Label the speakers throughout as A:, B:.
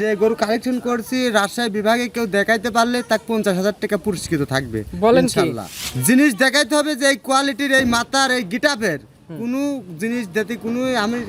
A: যে গরু কালেকশন করছি রাজশাহী বিভাগে কেউ দেখাইতে পারলে তাকে 50,000 টাকা পুরস্কৃত থাকবে ইনশাআল্লাহ। জিনিস দেখাইতে হবে যে এই কোয়ালিটির, এই মাথার, এই গিটাপের কোনো জিনিস যদি কোনো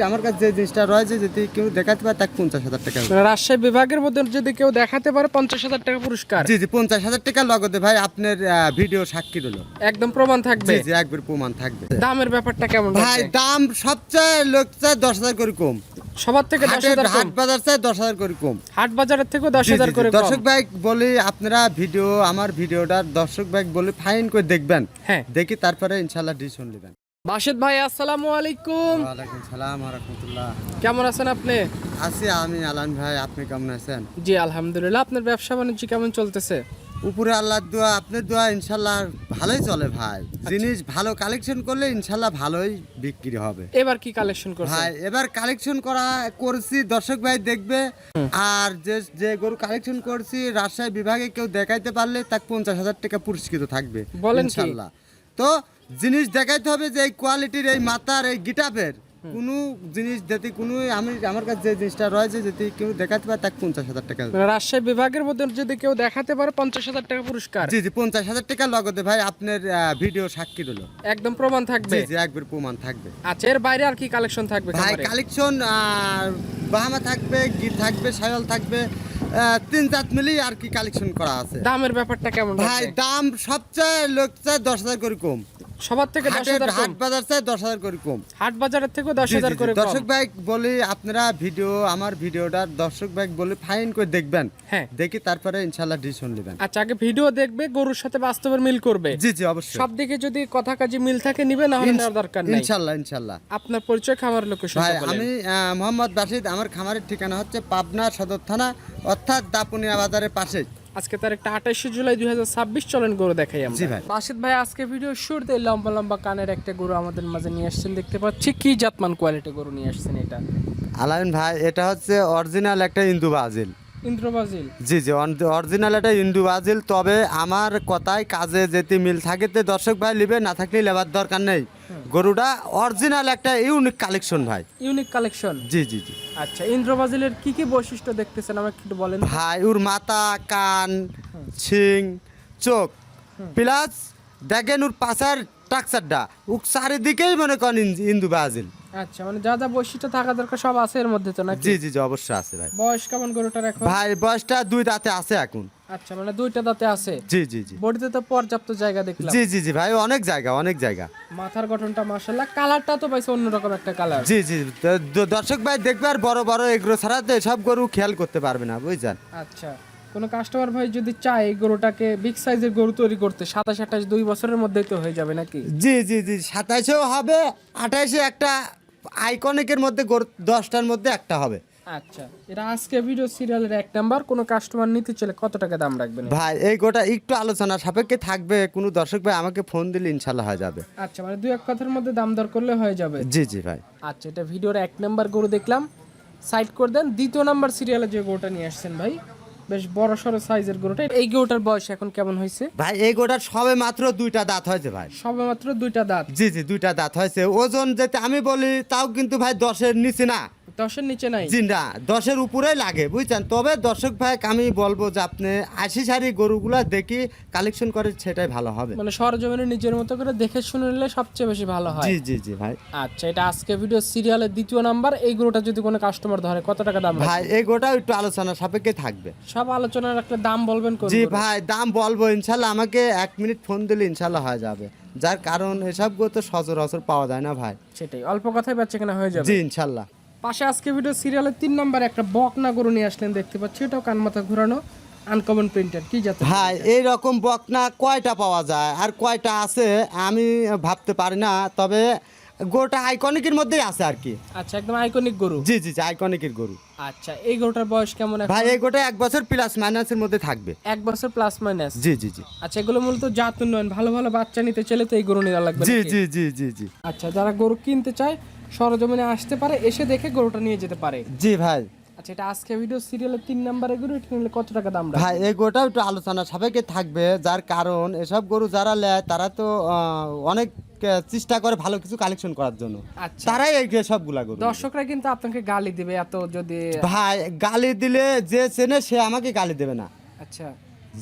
A: আমার কাছে যে জিনিসটা রয়েছে যদি কেউ দেখাতে পারে তাকে 50,000 টাকা।
B: রাজশাহী বিভাগের মধ্যে যদি কেউ দেখাতে পারে 50,000 টাকা পুরস্কার।
A: জি জি, 50,000 টাকা লগতে ভাই আপনার ভিডিও সাক্ষী রইল,
B: একদম প্রমাণ থাকবে।
A: জি জি, একবার প্রমাণ থাকবে।
B: দামের ব্যাপারটা কেমন
A: ভাই? দাম সবচেয়ে লোক চায় 10,000 করে কম,
B: সবার থেকে 10,000 কম।
A: হাট বাজার চায় 10,000 করে কম,
B: হাট বাজারের থেকে 10,000 করে কম।
A: দর্শক ভাই বলি আপনারা ভিডিও, আমার ভিডিওটা দর্শক ভাই বলে ফাইন করে দেখবেন,
B: হ্যাঁ
A: দেখি তারপরে ইনশাআল্লাহ ডিসিশন নেবেন।
B: বাশিদ ভাই আসসালামু আলাইকুম।
A: ওয়ালাইকুম সালাম ওয়া রাহমাতুল্লাহ।
B: কেমন আছেন আপনি?
A: আছি আমি আলান ভাই, আপনি কেমন আছেন?
B: জি আলহামদুলিল্লাহ। আপনার ব্যবসা বাণিজ্য কেমন চলতেছে?
A: উপরে আল্লাহর দোয়া, আপনার দোয়া ইনশাআল্লাহ ভালোই চলে ভাই। জিনিস ভালো কালেকশন করলে ইনশাআল্লাহ ভালোই বিক্রি হবে।
B: এবার কি কালেকশন করছেন
A: ভাই? এবার কালেকশন করছি দর্শক ভাই দেখবে, আর যে গরু কালেকশন করছি রাজশাহী বিভাগে কেউ দেখাইতে পারলে তাকে 50,000 টাকা পুরস্কৃত থাকবে ইনশাআল্লাহ। তো জিনিস দেখাইতে হবে যে এই কোয়ালিটির, এই মাথার, এই গিটাপের কোনো জিনিস যদি কোনো আমার কাছে যে জিনিসটা রয়েছে যদি কেউ দেখাতে পারে তাকে 50,000 টাকা।
B: রাজশাহী বিভাগের মধ্যে যদি কেউ দেখাতে পারে 50,000 টাকা পুরস্কার।
A: জি জি, 50,000 টাকা লগতে ভাই আপনার ভিডিও সাক্ষী রইল,
B: একদম প্রমাণ থাকবে।
A: জি জি, একবার প্রমাণ থাকবে।
B: আচ্ছা, এর বাইরে আর কি কালেকশন থাকবে?
A: ভাই কালেকশন বাহামা থাকবে, গির থাকবে, সায়ল থাকবে, 3-4 মিলি আর কি কালেকশন করা আছে।
B: দামের ব্যাপারটা কেমন
A: ভাই? দাম সবচেয়ে লোক চায় 10,000 করে কম,
B: সবার থেকে 10,000
A: হাট
B: কম।
A: বাজার চায় 10,000 করে কম,
B: হাট বাজারের থেকে 10,000 করে কম।
A: দর্শক ভাই বলি আপনারা ভিডিও, আমার ভিডিওটা দর্শক ভাই বলে ফাইন করে দেখবেন,
B: হ্যাঁ
A: দেখি তারপরে ইনশাআল্লাহ ডিসিশন নেবেন।
B: আচ্ছা, আগে ভিডিও দেখবে, গরুর সাথে বাস্তবের মিল করবে।
A: জি জি, অবশ্যই।
B: সব দিকে যদি কথা কাজে মিল থাকে নিবে, না হলে নেওয়ার দরকার নেই
A: ইনশাআল্লাহ ইনশাআল্লাহ।
B: আপনার পরিচয়, খামার লোকেশন
A: ভাই
B: বলেন।
A: আমি মোহাম্মদ বাশিদ, আমার খামারের ঠিকানা হচ্ছে পাবনা সদর থানা, অর্থাৎ দাপুনিয়া বাজারের পাশে।
B: আজকে তারিখটা 28 জুলাই 2026। চলেন গরু দেখাই আমরা।
A: জি ভাই।
B: বাশিদ ভাই আজকে ভিডিও শুরুতে লম্বা লম্বা কানের একটা গরু আমাদের মাঝে নিয়ে আসছেন, দেখতে পাচ্ছি। কি জাতমান কোয়ালিটি গরু নিয়ে আসছেন এটা?
A: আলামিন ভাই, এটা হচ্ছে অরিজিনাল একটা ইন্দু বাজিল।
B: ইন্দ্রবাজিল?
A: জি জি, অরিজিনাল একটা ইন্দু বাজিল। তবে আমার কথায় কাজে যেতে মিল থাকে তো দর্শক ভাই নিবে, না থাকলে লেবার দরকার নেই। গরুটা অরিজিনাল একটা ইউনিক কালেকশন ভাই।
B: Unique collection?
A: জি জি জি।
B: আচ্ছা, ইন্দ্রবাজিলের কি কি বৈশিষ্ট্য দেখতেছেন আমাকে একটু বলেন
A: ভাই ওর মাথা, কান, শিং, চোখ, প্লাস দেখেন ওর পাশার টাকসারটা, ও চারিদিকেই মনে করেন ইন্দু বাজিল।
B: আচ্ছা, মানে যা যা বৈশিষ্ট্য থাকা দরকার সব আছে এর মধ্যে তো নাকি?
A: জি জি জি, অবশ্যই আছে ভাই।
B: বয়স কেমন গরুটার এখন?
A: ভাই বয়সটা 2 দাঁতে আছে এখন।
B: আচ্ছা, মানে 2টা দাঁতে আছে।
A: জি জি জি।
B: বডিতে তো পর্যাপ্ত জায়গা দেখলাম।
A: জি জি জি ভাই, অনেক জায়গা, অনেক জায়গা।
B: মাথার গঠনটা মাশাআল্লাহ, কালারটা তো পাইছে অন্যরকম একটা কালার।
A: জি জি, দর্শক ভাই দেখবে, আর বড় বড় এগুলো ছাড়া তো এসব গরু খেয়াল করতে পারবে না, বুঝছেন?
B: আচ্ছা, কোন কাস্টমার ভাই যদি চায় এই গরুটাকে বিগ সাইজের গরু তৈরি করতে, 27-28 2 বছরের মধ্যেই তো হয়ে যাবে নাকি?
A: জি জি জি, 27-এও হবে, 28-এ একটা আইকনিকের মধ্যে গরু 10টার মধ্যে একটা হবে।
B: আচ্ছা, এটা আজকে ভিডিও সিরিয়ালের 1 নাম্বার। কোন কাস্টমার নিতে চাইলে কত টাকা দাম রাখবেন
A: ভাই? এই গোটা একটু আলোচনা সাপেক্ষে থাকবে, কোনো দর্শক ভাই আমাকে ফোন দিলে ইনশাল্লাহ হয়ে যাবে।
B: আচ্ছা, মানে 2-1 কথার মধ্যে দাম দর করলে হয়ে যাবে।
A: জি জি ভাই।
B: আচ্ছা, এটা ভিডিওর 1 নাম্বার গরু দেখলাম, সাইড করে দেন। দ্বিতীয় নাম্বার সিরিয়ালে যে গরুটা নিয়ে আসছেন ভাই, বেশ বড় সড়ো সাইজের গরুটা। এই গরুটার বয়স এখন কেমন হয়েছে
A: ভাই? এই গোটার সবে মাত্র 2টা দাঁত হয়েছে ভাই।
B: সবে মাত্র 2টা দাঁত?
A: জি জি, 2টা দাঁত হয়েছে। ওজন যেতে আমি বলি তাও কিন্তু ভাই 10-এর নিচে না।
B: 10-এর নিচে নাই?
A: জি না, 10-এর উপরেই লাগে, বুঝছেন? তবে দর্শক ভাই আমি বলবো যে আপনি 80 সারি গরুগুলা দেখি কালেকশন করে, সেটাই ভালো হবে।
B: মানে সরজমিনে নিজের মতো করে দেখে শুনে নিলে সবচেয়ে বেশি ভালো হয়।
A: জি জি জি ভাই।
B: আচ্ছা, এটা আজকে ভিডিও সিরিয়ালের 2য় নাম্বার। এই গরুটা যদি কোনো কাস্টমার ধরে কত টাকা দাম
A: ভাই এই গোটা একটু আলোচনা সাপেক্ষে থাকবে।
B: সব আলোচনা রাখলে দাম বলবেন কোন?
A: জি ভাই, দাম বলবো ইনশাল্লাহ, আমাকে 1 মিনিট ফোন দিলে ইনশাল্লাহ হয়ে যাবে। যার কারণ এসব গো তো সচরাচর পাওয়া যায় না ভাই।
B: সেটাই, অল্প কথাই বেচে কেনা হয়ে যাবে।
A: জি ইনশাল্লাহ।
B: পাশে আজকে ভিডিও সিরিয়ালের 3 নাম্বার একটা বকনা গরু নিয়ে আসলেন, দেখতে পাচ্ছি। এটাও কান মাথা ঘোরানো, আনকমন প্রিন্টার। কি জাতের
A: ভাই এই রকম বকনা কয়টা পাওয়া যায় আর কয়টা আছে আমি ভাবতে পারি না, তবে গোটা আইকনিকের মধ্যেই আছে আর কি।
B: আচ্ছা, একদম আইকনিক গরু?
A: জি জি জি, আইকনিকের গরু।
B: আচ্ছা, এই গরুটার বয়স কেমন এখন?
A: ভাই এই গোটা 1 বছর প্লাস মাইনাসের মধ্যে থাকবে।
B: 1 বছর প্লাস মাইনাস?
A: জি জি জি।
B: আচ্ছা, এগুলো মূলত জাত উন্নয়ন, ভালো ভালো বাচ্চা নিতে চাইলে তো এই গরু নেওয়া লাগবে
A: জি
B: নাকি?
A: জি জি জি জি।
B: আচ্ছা, যারা গরু কিনতে চায় সরজমিনে আসতে পারে, এসে দেখে গরুটা নিয়ে যেতে পারে।
A: জি ভাই।
B: আচ্ছা, এটা আজকে ভিডিও সিরিয়ালের 3 নাম্বারে গরু, এটা নিলে কত টাকা দাম রাখবেন?
A: ভাই এই গোটাও একটু আলোচনা সাপেক্ষে থাকবে, যার কারণ এসব গরু যারা নেয় তারা তো অনেক চেষ্টা করে ভালো কিছু কালেকশন করার জন্য,
B: আচ্ছা।
A: তারাই এই সবগুলা গরু।
B: দর্শকরা কিন্তু আপনাকে গালি দিবে এত যদি।
A: ভাই গালি দিলে যে চেনে সে আমাকে গালি দেবে না,
B: আচ্ছা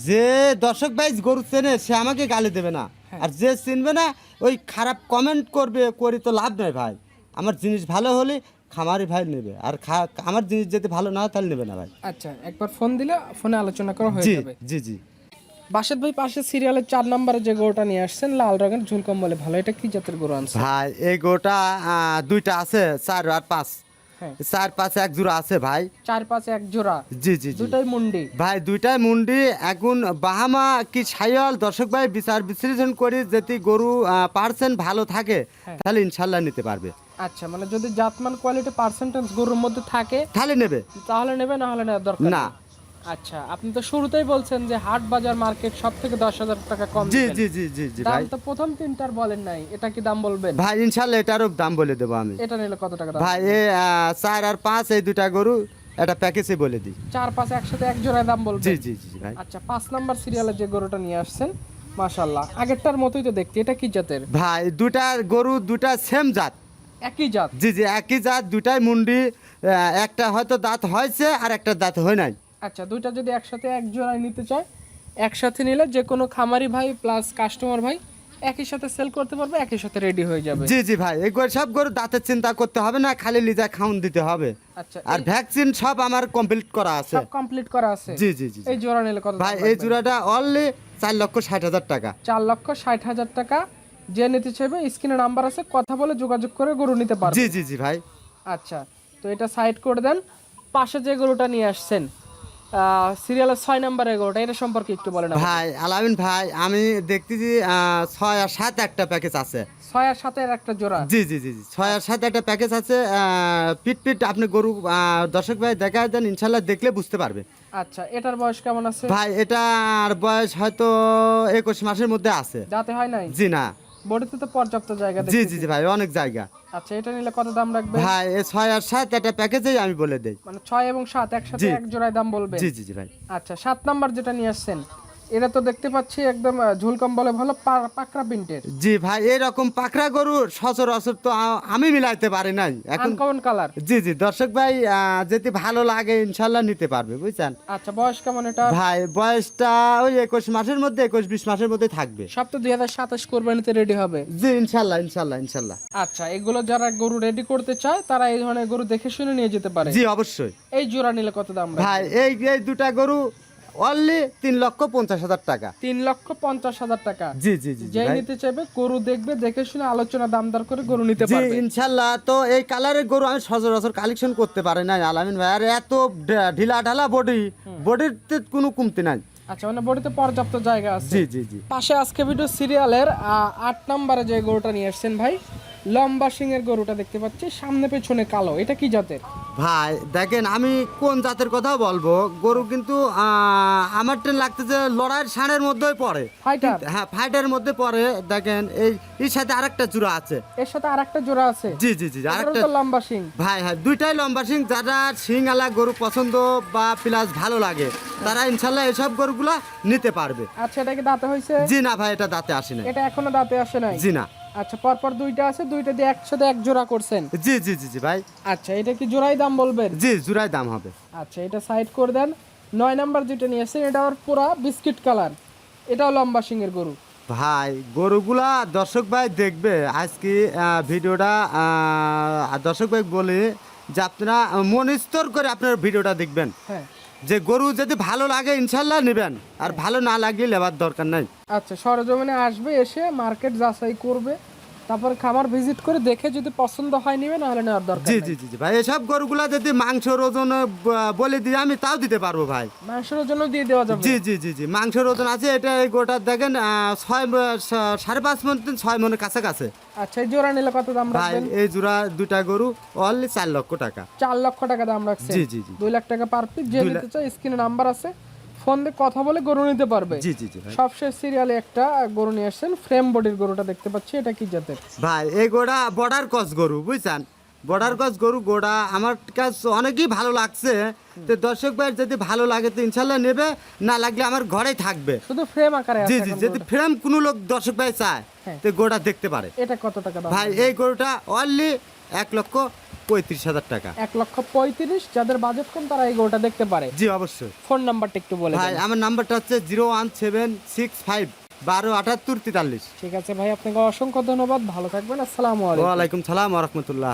A: যে দর্শক ভাই গরু চেনে সে আমাকে গালি দেবে না, আর যে চিনবে না ওই খারাপ কমেন্ট করবে, করি তো লাভ নাই ভাই। আমার জিনিস ভালো হলে খামারি ভাই নেবে, আর আমার জিনিস যদি ভালো না হয় তাহলে নেবে না ভাই।
B: আচ্ছা, একবার ফোন দিলে ফোনে আলোচনা করা হয়ে
A: জি
B: যাবে।
A: জি জি।
B: বাসেদ ভাই পাশে সিরিয়ালের 4 নম্বরে যে গরুটা নিয়ে আসছেন লাল রঙের ঝুলকম বলে, ভালো, এটা কি জাতের গরু আনছে
A: ভাই এই গরুটা দুইটা আছে, 4 আর 5,
B: হ্যাঁ
A: 4 5 এক জোড়া আছে ভাই।
B: 4-5 এক জোড়া,
A: জি জি জি
B: দুটাই মুন্ডি।
A: ভাই দুইটাই মুন্ডি। এখন বাহামা কি ছাইয়াল দর্শক ভাই বিচার বিশ্লেষণ করি, যদি গরু পার্সেন্ট ভালো থাকে তাহলে ইনশাল্লাহ নিতে পারবে।
B: আচ্ছা, মানে যদি জাতমান কোয়ালিটি পার্সেন্টেজ গরুর মধ্যে থাকে
A: তাহলে নেবে,
B: তাহলে নেবে, না হলে নেওয়ার দরকার
A: না।
B: নেই। আচ্ছা, আপনি তো শুরুতেই বলছেন যে হাট বাজার মার্কেট সব থেকে 10,000 টাকা কম
A: জি
B: দিবেন।
A: জি জি জি জি
B: দাম
A: ভাই।
B: তো প্রথম তিনটার বলেন নাই, এটা কি দাম বলবেন?
A: ভাই ইনশাল্লাহ এটারও দাম বলে দেবো আমি।
B: এটা নিলে কত টাকা দাম?
A: ভাই এই 4 আর 5 এই দুইটা গরু এটা প্যাকেজে বলে দিই।
B: 4-5 একসাথে এক জোড়ায় দাম বলবেন?
A: জি জি জি ভাই।
B: আচ্ছা, 5 নাম্বার সিরিয়ালে যে গরুটা নিয়ে আসছেন মাশাআল্লাহ আগেরটার মতোই তো দেখতে, এটা কি জাতের?
A: ভাই দুইটা গরু দুইটা সেম জাত।
B: একই জাত?
A: জি জি একই জাত, দুইটাই মুন্ডি। একটা হয়তো দাঁত হয়েছে আর একটা দাঁত হয় নাই।
B: আচ্ছা, দুইটা যদি একসাথে এক জোড়ায় নিতে চায়, একসাথে নিলে যে কোনো খামারি ভাই প্লাস কাস্টমার ভাই একই সাথে সেল করতে পারবে, একই সাথে রেডি হয়ে যাবে।
A: জি জি ভাই এই সব গরু দাঁতের চিন্তা করতে হবে না, খালি লিজা খাউন দিতে হবে।
B: আচ্ছা,
A: আর ভ্যাকসিন সব আমার কমপ্লিট করা আছে।
B: সব কমপ্লিট করা আছে?
A: জি জি জি।
B: এই জোড়া নিলে কত দাম
A: ভাই এই
B: রাখবেন?
A: জোড়াটা অনলি 4,60,000 টাকা।
B: 4,60,000 টাকা। যে নিতে চাইবে স্ক্রিনে নাম্বার আছে, কথা বলে যোগাযোগ করে গরু নিতে পারবে।
A: জি জি জি ভাই।
B: আচ্ছা, তো এটা সাইড করে দেন। পাশে যে গরুটা নিয়ে আসছেন সিরিয়ালের 6 নম্বরের গরুটা, এটা সম্পর্কে একটু বলেন আমাকে।
A: ভাই আলামিন ভাই আমি দেখতেছি 6 আর 7 একটা প্যাকেজ আছে।
B: 6 আর 7 এর একটা জোড়া?
A: জি জি জি জি 6 আর 7 একটা প্যাকেজ আছে। পিট পিট আপনি গরু দর্শক ভাই দেখায় দেন, ইনশাল্লাহ দেখলে বুঝতে পারবে।
B: আচ্ছা, এটার বয়স কেমন আছে?
A: ভাই এটার বয়স হয়তো 21 মাসের মধ্যে আছে।
B: দাঁতে হয় নাই?
A: জি না।
B: বডিতে তো পর্যাপ্ত জায়গা
A: জি
B: দেখতেছি।
A: জি জি ভাই অনেক জায়গা।
B: আচ্ছা, এটা নিলে কত দাম রাখবে?
A: ভাই এই 6 আর 7 একটা প্যাকেজেই আমি বলে দেই।
B: মানে 6 এবং 7 একসাথে
A: জি।
B: এক জোড়ায় দাম বলবে?
A: জি জি জি ভাই।
B: আচ্ছা, 7 নাম্বার যেটা নিয়ে আসছেন এটা তো দেখতে পাচ্ছি একদম ঝুলকম বলে ভালো পাকড়া প্রিন্টের।
A: জি ভাই এরকম পাকড়া গরু সচরাচর তো আমি মিলাইতে পারি নাই এখন।
B: Uncommon colour?
A: জি জি দর্শক ভাই যদি ভালো লাগে ইনশাল্লাহ নিতে পারবে, বুঝছেন।
B: আচ্ছা, বয়স কেমন এটা?
A: ভাই বয়সটা ওই 21 মাসের মধ্যে, 21-20 মাসের মধ্যে থাকবে।
B: সব তো 2027 কোরবানিতে রেডি হবে?
A: জি ইনশাল্লাহ ইনশাল্লাহ ইনশাল্লাহ।
B: আচ্ছা, এগুলো যারা গরু রেডি করতে চায় তারা এই ধরনের গরু দেখে শুনে নিয়ে যেতে পারে?
A: জি অবশ্যই।
B: এই জোড়া নিলে কত দাম রাখবে?
A: ভাই এই এই দুটা গরু অনলি 3,50,000 টাকা।
B: 3,50,000 টাকা?
A: জি জি জি
B: যে
A: ভাই।
B: নিতে চাইবে গরু দেখবে, দেখে শুনে আলোচনা দামদার করে গরু নিতে
A: জি
B: পারবে?
A: ইনশাল্লাহ। তো এই কালারের গরু আমি সচরাচর কালেকশন করতে পারি না আলামিন ভাই, আর এত ঢিলা ঢালা বডিতে কোনো কমতি নাই।
B: আচ্ছা, মানে বডিতে পর্যাপ্ত জায়গা আছে?
A: জি জি জি।
B: পাশে আজকে ভিডিও সিরিয়ালের 8 নম্বরে যে গরুটা নিয়ে আসছেন ভাই, লম্বা সিংয়ের গরুটা দেখতে পাচ্ছি, সামনে পেছনে কালো, এটা কি জাতের?
A: ভাই দেখেন আমি কোন জাতের কথা বলবো, গরু কিন্তু আমার ট্রেন লাগতেছে লড়াইয়ের ষাঁড়ের মধ্যেই পড়ে।
B: ফাইটার?
A: হ্যাঁ ফাইটার মধ্যে পড়ে। দেখেন এর সাথে আরেকটা জোড়া আছে।
B: এর সাথে আরেকটা জোড়া আছে?
A: জি জি জি আরেকটা
B: তো লম্বা সিং।
A: ভাই হ্যাঁ দুইটাই লম্বা সিং। যারা সিংওয়ালা গরু পছন্দ বা প্লাস ভালো লাগে তারা ইনশাল্লাহ এসব গরুগুলা নিতে পারবে।
B: আচ্ছা, এটা কি দাঁতে হয়েছে?
A: জি না ভাই এটা দাঁতে আসে না।
B: এটা এখনো দাঁতে আসে নাই?
A: জি না।
B: আচ্ছা, পরপর দুইটা আছে, দুইটা দিয়ে একসাথে এক জোড়া করছেন?
A: জি জি জি জি ভাই।
B: আচ্ছা, এটা কি জোড়াই দাম বলবেন?
A: জি জোড়ায় দাম হবে।
B: আচ্ছা, এটা সাইড করে দেন। 9 নাম্বার যেটা নিয়ে আসছেন এটা আবার পুরা বিস্কিট কালার, এটাও লম্বা সিংয়ের গরু।
A: ভাই গরুগুলা দর্শক ভাই দেখবে আজকে ভিডিওটা দর্শক ভাই বলে যে আপনারা মন স্থির করে আপনার ভিডিওটা দেখবেন,
B: হ্যাঁ।
A: যে গরু যদি ভালো লাগে ইনশাল্লাহ নেবেন, আর ভালো না লাগলে নেবার দরকার নাই।
B: আচ্ছা, সরজমিনে আসবে, এসে মার্কেট যাচাই করবে, তারপর খামার ভিজিট করে দেখে যদি পছন্দ হয় নিবে, না হলে নেওয়ার দরকার
A: জি
B: নাই।
A: জি জি জি ভাই এসব গরুগুলা যদি মাংসের ওজন বলে দিই আমি তাও দিতে পারবো ভাই।
B: মাংসের জন্য দিয়ে দেওয়া যাবে?
A: জি জি জি জি মাংসের ওজন আছে। এটা এই গোটা দেখেন 5.5 মন 6 মনের কাছাকাছি।
B: আচ্ছা, এই জোড়া নিলে কত দাম
A: ভাই
B: রাখবেন?
A: এই জোড়া দুটা গরু অনলি 4 লক্ষ টাকা।
B: 4 লক্ষ টাকা দাম রাখছেন?
A: জি জি জি
B: 2 লাখ টাকা পার পিস। যে নিতে চায় স্ক্রিনে নাম্বার আছে, ফোন দিয়ে কথা বলে গরু নিতে পারবে।
A: জি জি জি ভাই।
B: সবশেষ সিরিয়ালে একটা গরু নিয়ে আসছেন, ফ্রেম বডির গরুটা দেখতে পাচ্ছি, এটা কি জাতের?
A: ভাই এই গোটা বর্ডার ক্রস গরু, বুঝছেন। বর্ডার ক্রস গরু গোড়া আমার কাছে অনেকই ভালো লাগছে। তো দর্শক ভাই যদি ভালো লাগে তো ইনশাল্লাহ নেবে, না লাগলে আমার ঘরেই থাকবে।
B: শুধু ফ্রেম আকারে আছে
A: জি জি,
B: এখন
A: যদি
B: গরুটা।
A: ফ্রেম কোনো লোক দর্শক ভাই চায়
B: হ্যাঁ।
A: তো গোড়া দেখতে পারে।
B: এটা কত টাকা দাম?
A: ভাই এই গরুটা অনলি 1,35,000 টাকা।
B: 1,35,000। যাদের বাজেট কম তারা এই গরুটা দেখতে পারে।
A: জি অবশ্যই।
B: ফোন নাম্বারটা একটু বলে
A: ভাই
B: দেন।
A: আমার নাম্বারটা হচ্ছে 01765 12 78 43।
B: ঠিক আছে ভাই, আপনাকে অসংখ্য ধন্যবাদ, ভালো থাকবেন, আসসালামু আলাইকুম।
A: ওয়ালাইকুম সালাম ওয়া রাহমাতুল্লাহ।